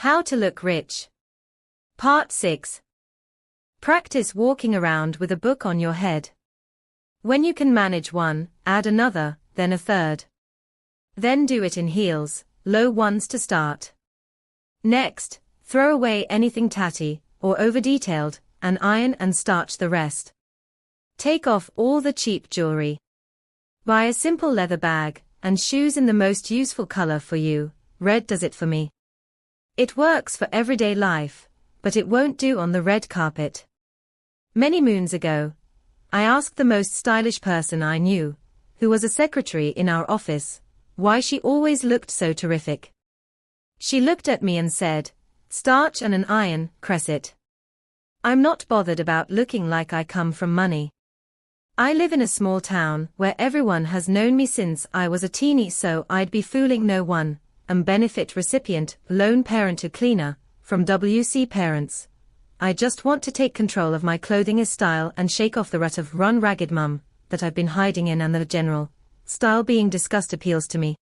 How to look rich. Part 6. Practice walking around with a book on your head. When you can manage one, add another, then a third. Then do it in heels, low ones to start. Next, throw away anything tatty or over-detailed, and iron and starch the rest. Take off all the cheap jewelry. Buy a simple leather bag, and shoes in the most useful color for you. Red does it for me. It works for everyday life, but it won't do on the red carpet. Many moons ago, I asked the most stylish person I knew, who was a secretary in our office, why she always looked so terrific. She looked at me and said, "Starch and an iron, Cresset. I'm not bothered about looking like I come from money. I live in a small town where everyone has known me since I was a teenie, so I'd be fooling no one. I'm benefit recipient, lone parent to cleaner, from WC Parents. I just want to take control of my clothing style and shake off the rut of run ragged mum that I've been hiding in, and the general style being discussed appeals to me.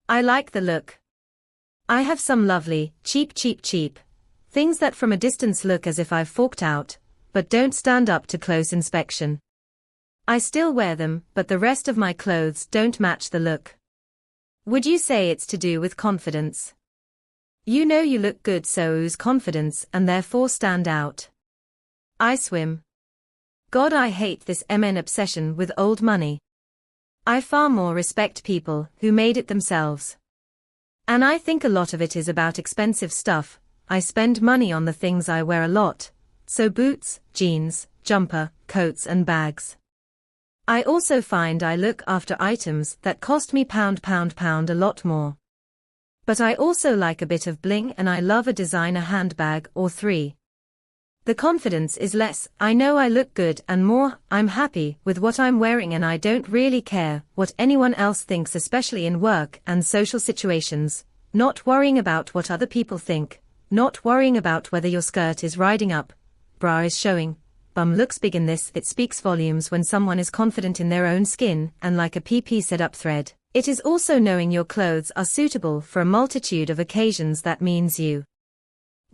I like the look. I have some lovely, cheap things that from a distance look as if I've forked out, but don't stand up to close inspection. I still wear them, but the rest of my clothes don't match the look. Would you say it's to do with confidence? You know you look good, so ooze confidence and therefore stand out. I swim. God, I hate this MN obsession with old money. I far more respect people who made it themselves. And I think a lot of it is about expensive stuff. I spend money on the things I wear a lot, so boots, jeans, jumper, coats and bags. I also find I look after items that cost me pound a lot more. But I also like a bit of bling, and I love a designer handbag or three. The confidence is less, I know I look good, and more, I'm happy with what I'm wearing and I don't really care what anyone else thinks, especially in work and social situations. Not worrying about what other people think, not worrying about whether your skirt is riding up, bra is showing, bum looks big in this. It speaks volumes when someone is confident in their own skin and like a PP set-up thread. It is also knowing your clothes are suitable for a multitude of occasions. That means you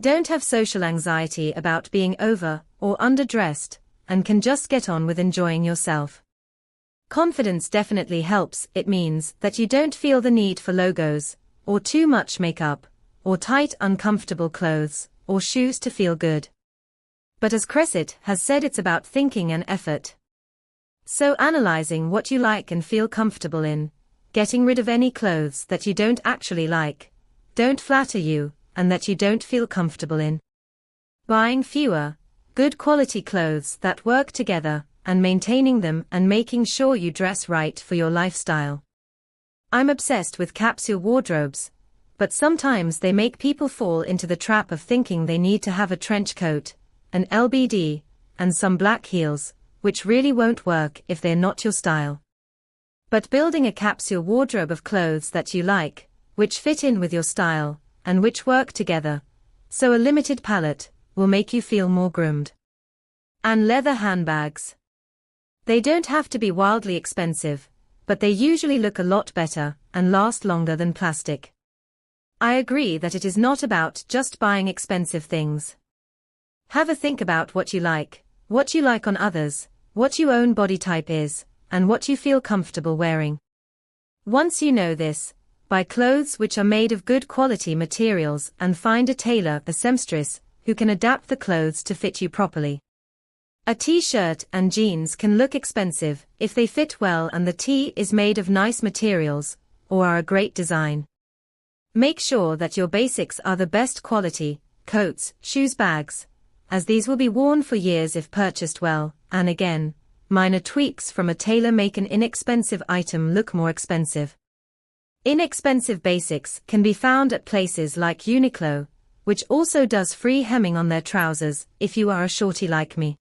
don't have social anxiety about being over or underdressed, and can just get on with enjoying yourself. Confidence definitely helps. It means that you don't feel the need for logos, or too much makeup, or tight uncomfortable clothes, or shoes to feel good. But as Cresset has said, it's about thinking and effort. So analyzing what you like and feel comfortable in, getting rid of any clothes that you don't actually like, don't flatter you, and that you don't feel comfortable in. Buying fewer, good quality clothes that work together, and maintaining them and making sure you dress right for your lifestyle. I'm obsessed with capsule wardrobes, but sometimes they make people fall into the trap of thinking they need to have a trench coat, an LBD, and some black heels, which really won't work if they're not your style. But building a capsule wardrobe of clothes that you like, which fit in with your style, and which work together, so a limited palette, will make you feel more groomed. And leather handbags. They don't have to be wildly expensive, but they usually look a lot better, and last longer than plastic. I agree that it is not about just buying expensive things. Have a think about what you like on others, what your own body type is, and what you feel comfortable wearing. Once you know this, buy clothes which are made of good quality materials and find a tailor, a seamstress, who can adapt the clothes to fit you properly. A t-shirt and jeans can look expensive if they fit well and the tee is made of nice materials, or are a great design. Make sure that your basics are the best quality, coats, shoes, bags, as these will be worn for years if purchased well, and again, minor tweaks from a tailor make an inexpensive item look more expensive. Inexpensive basics can be found at places like Uniqlo, which also does free hemming on their trousers if you are a shorty like me.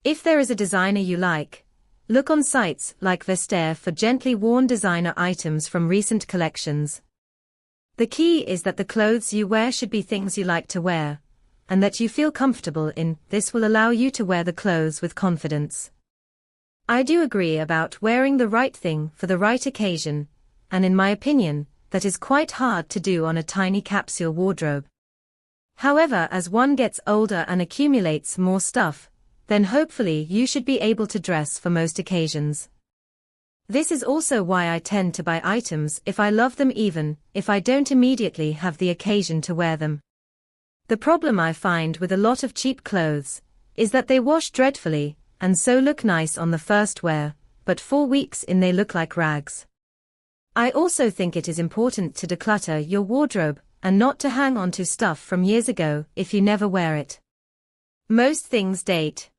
If there is a designer you like, look on sites like Vestiaire for gently worn designer items from recent collections. The key is that the clothes you wear should be things you like to wear, and that you feel comfortable in. This will allow you to wear the clothes with confidence. I do agree about wearing the right thing for the right occasion, and in my opinion, that is quite hard to do on a tiny capsule wardrobe. However, as one gets older and accumulates more stuff, then hopefully you should be able to dress for most occasions. This is also why I tend to buy items if I love them even if I don't immediately have the occasion to wear them. The problem I find with a lot of cheap clothes is that they wash dreadfully and so look nice on the first wear, but 4 weeks in they look like rags. I also think it is important to declutter your wardrobe and not to hang on to stuff from years ago if you never wear it. Most things date.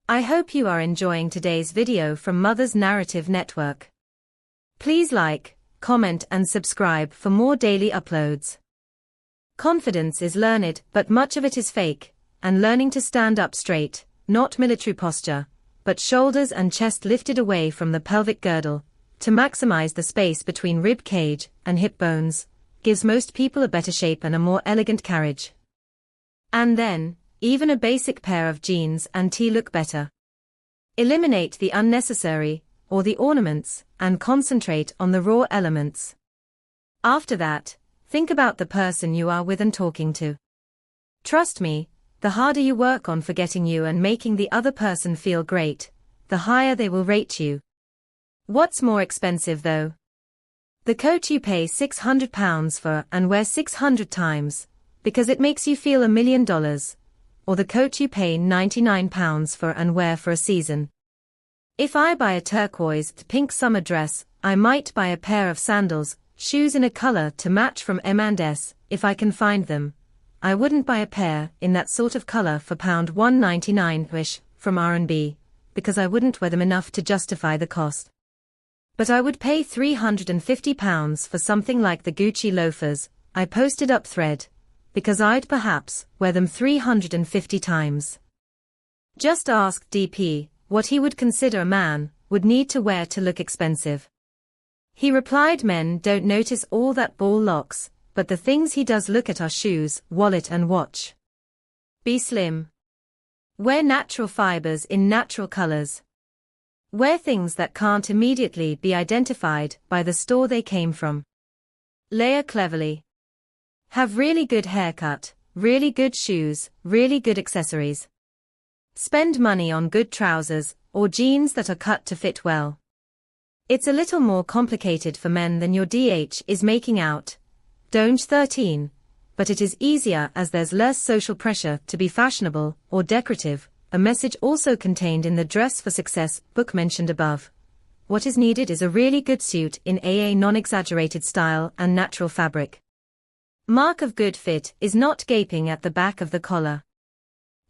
I hope you are enjoying today's video from Mother's Narrative Network. Please like, comment and subscribe for more daily uploads. Confidence is learned, but much of it is fake, and learning to stand up straight, not military posture, but shoulders and chest lifted away from the pelvic girdle, to maximize the space between rib cage and hip bones, gives most people a better shape and a more elegant carriage. And then, even a basic pair of jeans and tee look better. Eliminate the unnecessary, or the ornaments, and concentrate on the raw elements. After that, think about the person you are with and talking to. Trust me, the harder you work on forgetting you and making the other person feel great, the higher they will rate you. What's more expensive though? The coat you pay £600 for and wear 600 times, because it makes you feel $1 million. Or the coat you pay £99 for and wear for a season. If I buy a turquoise pink summer dress, I might buy a pair of sandals, shoes in a color to match from M&S, if I can find them. I wouldn't buy a pair in that sort of color for £199-ish from R&B, because I wouldn't wear them enough to justify the cost. But I would pay £350 for something like the Gucci loafers I posted up thread, because I'd perhaps wear them 350 times. Just ask DP what he would consider a man would need to wear to look expensive. He replied men don't notice all that ball locks, but the things he does look at are shoes, wallet and watch. Be slim. Wear natural fibers in natural colors. Wear things that can't immediately be identified by the store they came from. Layer cleverly. Have really good haircut, really good shoes, really good accessories. Spend money on good trousers, or jeans that are cut to fit well. It's a little more complicated for men than your DH is making out. Don't 13. But it is easier as there's less social pressure to be fashionable or decorative, a message also contained in the Dress for Success book mentioned above. What is needed is a really good suit in AA non-exaggerated style and natural fabric. Mark of good fit is not gaping at the back of the collar.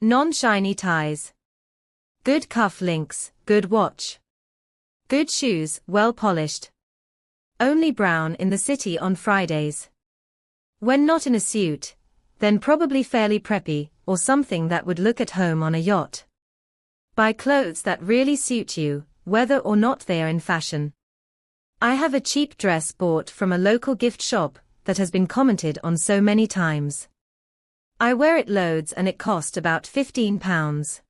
Non-shiny ties. Good cuff links, good watch. Good shoes, well polished. Only brown in the city on Fridays. When not in a suit, then probably fairly preppy, or something that would look at home on a yacht. Buy clothes that really suit you, whether or not they are in fashion. I have a cheap dress bought from a local gift shop that has been commented on so many times. I wear it loads and it cost about £15.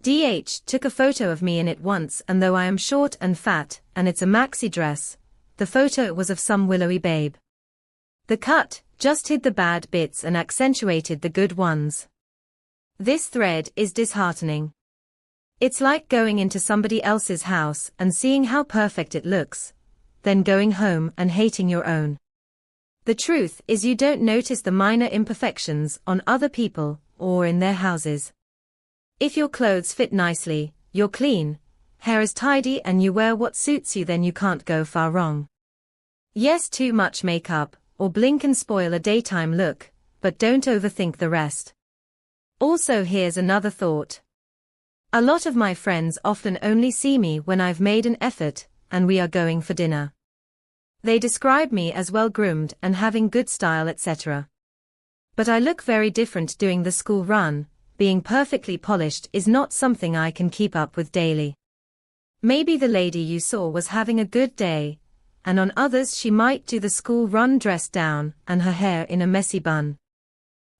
DH took a photo of me in it once, and though I am short and fat, and it's a maxi dress, the photo was of some willowy babe. The cut just hid the bad bits and accentuated the good ones. This thread is disheartening. It's like going into somebody else's house and seeing how perfect it looks, then going home and hating your own. The truth is you don't notice the minor imperfections on other people or in their houses. If your clothes fit nicely, you're clean, hair is tidy and you wear what suits you, then you can't go far wrong. Yes, too much makeup or bling can spoil a daytime look, but don't overthink the rest. Also, here's another thought. A lot of my friends often only see me when I've made an effort and we are going for dinner. They describe me as well-groomed and having good style, etc. But I look very different doing the school run. Being perfectly polished is not something I can keep up with daily. Maybe the lady you saw was having a good day, and on others she might do the school run dressed down and her hair in a messy bun.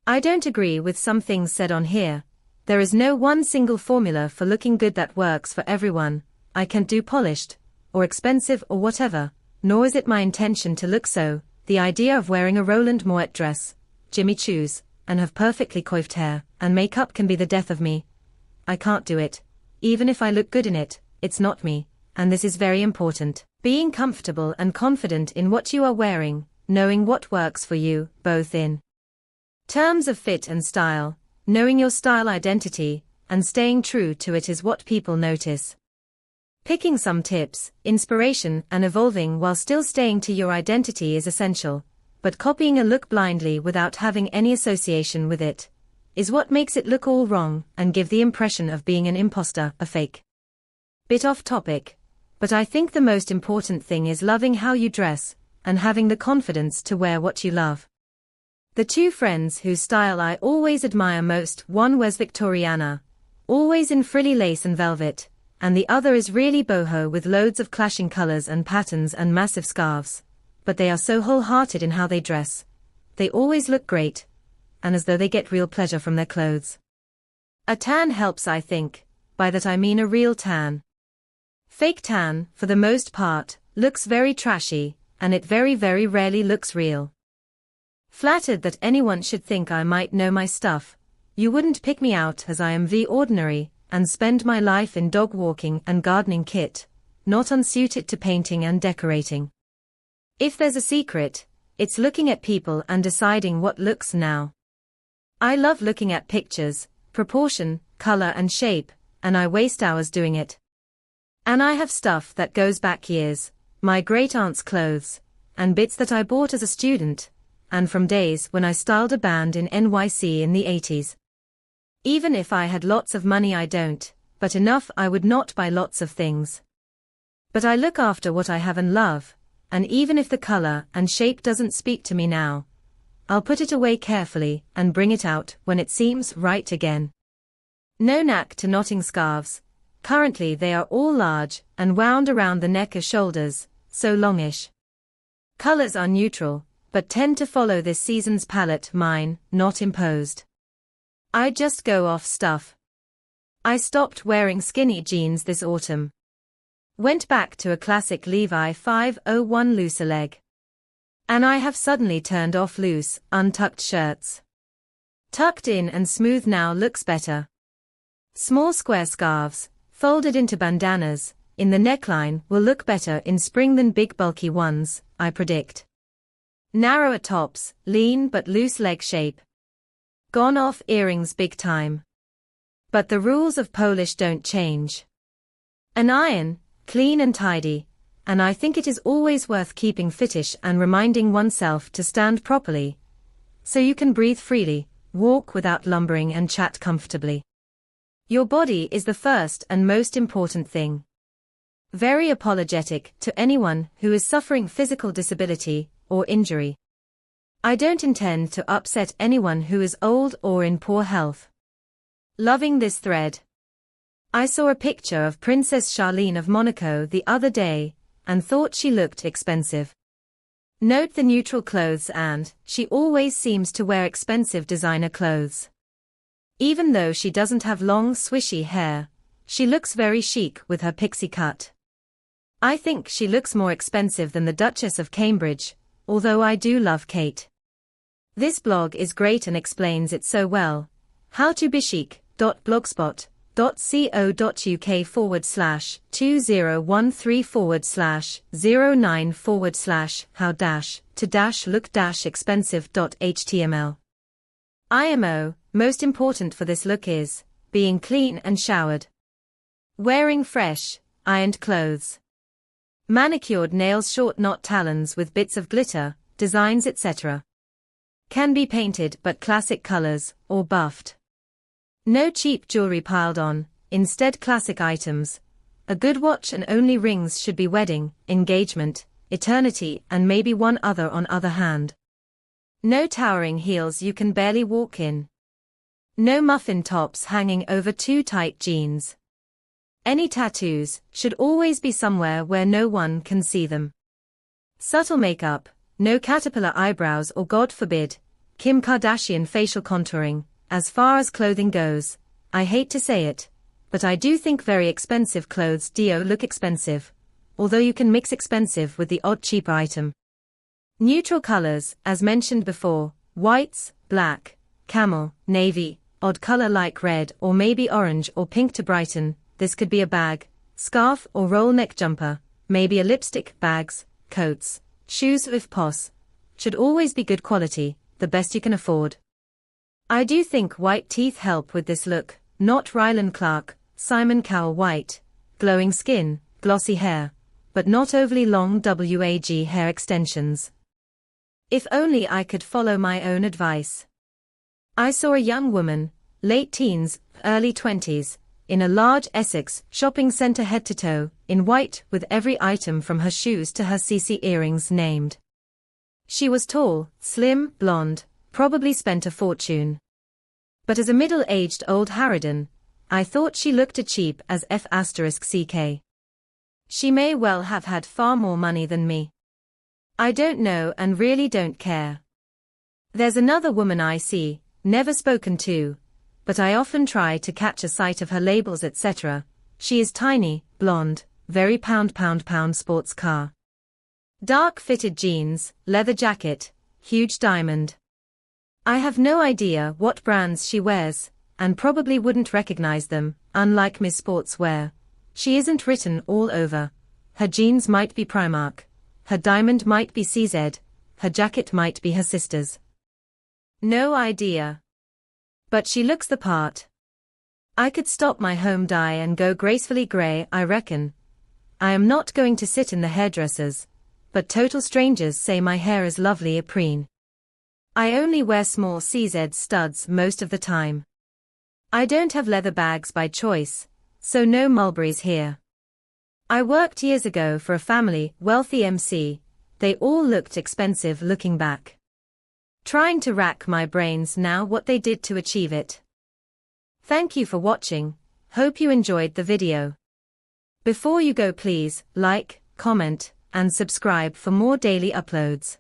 I don't agree with some things said on here. There is no one single formula for looking good that works for everyone. I can't do polished, or expensive or whatever, nor is it my intention to look so. The idea of wearing a Roland Mouet dress, Jimmy Choos, and have perfectly coiffed hair, and makeup can be the death of me. I can't do it. Even if I look good in it, it's not me, and this is very important. Being comfortable and confident in what you are wearing, knowing what works for you, both in terms of fit and style, knowing your style identity, and staying true to it is what people notice. Picking some tips, inspiration, and evolving while still staying to your identity is essential, but copying a look blindly without having any association with it is what makes it look all wrong and give the impression of being an imposter, a fake. Bit off topic, but I think the most important thing is loving how you dress and having the confidence to wear what you love. The two friends whose style I always admire most, one wears Victoriana, always in frilly lace and velvet, and the other is really boho with loads of clashing colors and patterns and massive scarves. But they are so wholehearted in how they dress. They always look great, and as though they get real pleasure from their clothes. A tan helps, I think. By that I mean a real tan. Fake tan, for the most part, looks very trashy, and it very rarely looks real. Flattered that anyone should think I might know my stuff. You wouldn't pick me out as I am the ordinary, and spend my life in dog walking and gardening kit, not unsuited to painting and decorating. If there's a secret, it's looking at people and deciding what looks now. I love looking at pictures, proportion, color and shape, and I waste hours doing it. And I have stuff that goes back years, my great-aunt's clothes, and bits that I bought as a student, and from days when I styled a band in NYC in the 80s. Even if I had lots of money I don't, but enough I would not buy lots of things. But I look after what I have and love, and even if the color and shape doesn't speak to me now, I'll put it away carefully and bring it out when it seems right again. No knack to knotting scarves. Currently they are all large and wound around the neck or shoulders, so longish. Colors are neutral, but tend to follow this season's palette, mine, not imposed. I just go off stuff. I stopped wearing skinny jeans this autumn. Went back to a classic Levi 501 looser leg. And I have suddenly turned off loose, untucked shirts. Tucked in and smooth now looks better. Small square scarves, folded into bandanas, in the neckline will look better in spring than big bulky ones, I predict. Narrower tops, lean but loose leg shape. Gone off earrings big time. But the rules of polish don't change. An iron, clean and tidy, and I think it is always worth keeping fittish and reminding oneself to stand properly, so you can breathe freely, walk without lumbering and chat comfortably. Your body is the first and most important thing. Very apologetic to anyone who is suffering physical disability or injury. I don't intend to upset anyone who is old or in poor health. Loving this thread. I saw a picture of Princess Charlene of Monaco the other day, and thought she looked expensive. Note the neutral clothes, and she always seems to wear expensive designer clothes. Even though she doesn't have long swishy hair, she looks very chic with her pixie cut. I think she looks more expensive than the Duchess of Cambridge, although I do love Kate. This blog is great and explains it so well. howtobichic.blogspot.co.uk/2013/09/how-to-look-expensive.html. IMO, most important for this look is being clean and showered. Wearing fresh, ironed clothes. Manicured nails, short knot talons with bits of glitter, designs etc. Can be painted but classic colors, or buffed. No cheap jewelry piled on, instead classic items. A good watch and only rings should be wedding, engagement, eternity and maybe one other on other hand. No towering heels you can barely walk in. No muffin tops hanging over too tight jeans. Any tattoos should always be somewhere where no one can see them. Subtle makeup, no caterpillar eyebrows or God forbid, Kim Kardashian facial contouring. As far as clothing goes, I hate to say it, but I do think very expensive clothes do look expensive, although you can mix expensive with the odd cheaper item. Neutral colors, as mentioned before, whites, black, camel, navy, odd color like red or maybe orange or pink to brighten. This could be a bag, scarf or roll neck jumper, maybe a lipstick, bags, coats, shoes if pos. Should always be good quality, the best you can afford. I do think white teeth help with this look, not Ryland Clark, Simon Cowell white, glowing skin, glossy hair, but not overly long wag hair extensions. If only I could follow my own advice. I saw a young woman, late teens, early 20s, in a large Essex shopping centre head to toe, in white with every item from her shoes to her CC earrings named. She was tall, slim, blonde, probably spent a fortune. But as a middle-aged old harridan, I thought she looked as cheap as F***ck. She may well have had far more money than me. I don't know and really don't care. There's another woman I see, never spoken to, but I often try to catch a sight of her labels etc. She is tiny, blonde, very pound sports car. Dark fitted jeans, leather jacket, huge diamond. I have no idea what brands she wears, and probably wouldn't recognize them, unlike Miss Sportswear. She isn't written all over. Her jeans might be Primark. Her diamond might be CZ. Her jacket might be her sister's. No idea. But she looks the part. I could stop my home dye and go gracefully grey, I reckon. I am not going to sit in the hairdressers, but total strangers say my hair is lovely preen. I only wear small CZ studs most of the time. I don't have leather bags by choice, so no mulberries here. I worked years ago for a family, wealthy MC, they all looked expensive looking back. Trying to rack my brains now what they did to achieve it. Thank you for watching, hope you enjoyed the video. Before you go please, like, comment, and subscribe for more daily uploads.